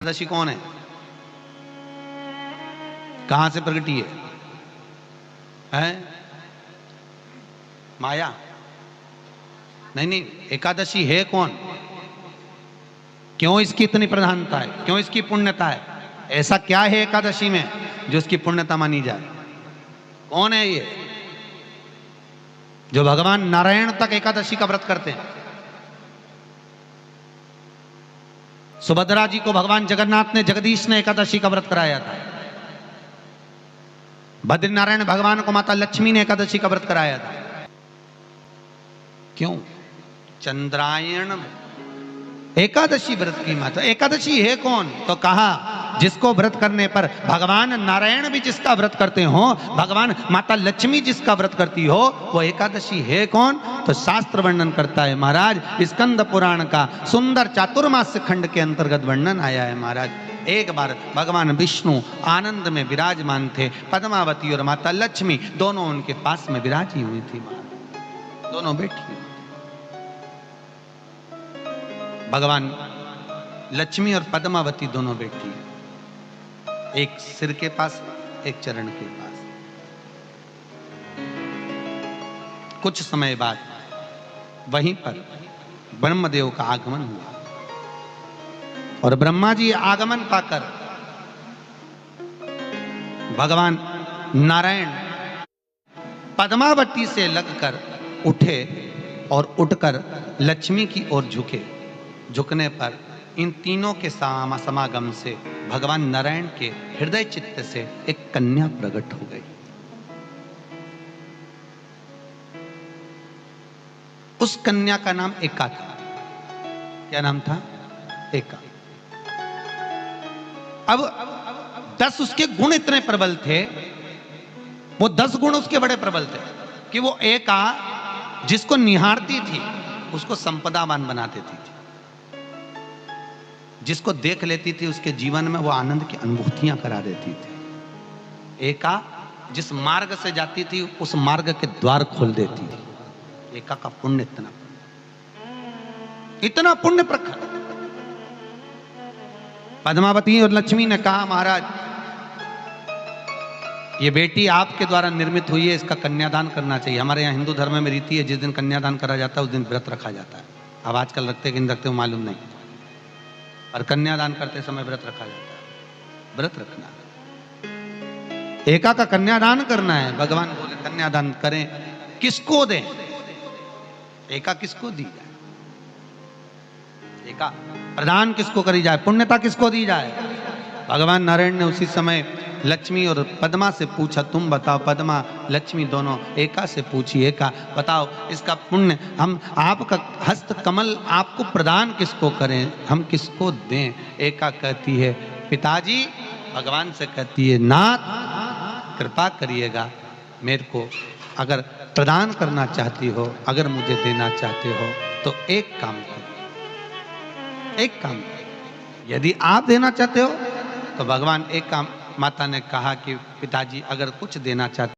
एकादशी कौन है? कहां से प्रगटी है? माया? नहीं, एकादशी है कौन? क्यों इसकी इतनी प्रधानता है? क्यों इसकी पुण्यता है? ऐसा क्या है एकादशी में जो इसकी पुण्यता मानी जाए? कौन है ये जो भगवान नारायण तक एकादशी का व्रत करते हैं? सुभद्रा जी को भगवान जगन्नाथ ने, जगदीश ने एकादशी का व्रत कराया था। बद्रीनारायण भगवान को माता लक्ष्मी ने एकादशी का व्रत कराया था। क्यों? चंद्रायण एकादशी व्रत की माता। एकादशी है कौन? तो कहा जिसको व्रत करने पर भगवान नारायण भी जिसका व्रत करते हो, भगवान माता लक्ष्मी जिसका व्रत करती हो, वो एकादशी है कौन? तो शास्त्र वर्णन करता है महाराज, स्कंद पुराण का सुंदर चातुर्मास्य खंड के अंतर्गत वर्णन आया है महाराज। एक बार भगवान विष्णु आनंद में विराजमान थे, पद्मावती और माता लक्ष्मी दोनों उनके पास में विराजी हुई थी। दोनों बैठी, भगवान लक्ष्मी और पद्मावती दोनों बैठी, एक सिर के पास, एक चरण के पास। कुछ समय बाद वहीं पर ब्रह्मदेव का आगमन हुआ और ब्रह्मा जी आगमन पाकर भगवान नारायण पद्मावती से लगकर उठे और उठकर लक्ष्मी की ओर झुके। झुकने पर इन तीनों के समागम से भगवान नारायण के हृदय चित्त से एक कन्या प्रकट हो गई। उस कन्या का नाम एका था। क्या नाम था? एका। अब 10 उसके गुण इतने प्रबल थे, वो 10 गुण उसके बड़े प्रबल थे कि वो एका जिसको निहारती थी उसको संपदावान बना देती थी। जिसको देख लेती थी उसके जीवन में वो आनंद की अनुभूतियां करा देती थी। एका जिस मार्ग से जाती थी उस मार्ग के द्वार खोल देती थी। एका का पुण्य इतना पुण्य प्रखर। पद्मावती और लक्ष्मी ने कहा, महाराज ये बेटी आपके द्वारा निर्मित हुई है, इसका कन्यादान करना चाहिए। हमारे यहाँ हिंदू धर्म में रीति है, जिस दिन कन्यादान करा जाता है उस दिन व्रत रखा जाता है। अब आजकल रखते कि नहीं रखते मालूम नहीं, और कन्यादान करते समय व्रत रखा जाता है। व्रत रखना, एका का कन्यादान करना है। भगवान बोले कन्यादान करें, किसको दें? एका किसको दी जाए? एका प्रदान किसको करी जाए? पुण्यता किसको दी जाए? भगवान नारायण ने उसी समय लक्ष्मी और पद्मा से पूछा, तुम बताओ। पद्मा लक्ष्मी दोनों एका से पूछी, एका बताओ इसका पुण्य हम आपका हस्त कमल आपको प्रदान किसको करें, हम किसको दें? एका कहती है पिताजी, भगवान से कहती है नाथ कृपा करिएगा, मेरे को अगर प्रदान करना चाहती हो, अगर मुझे देना चाहते हो तो एक काम करो, एक काम करो। यदि आप देना चाहते हो तो भगवान एक काम, माता ने कहा कि पिताजी अगर कुछ देना चाहते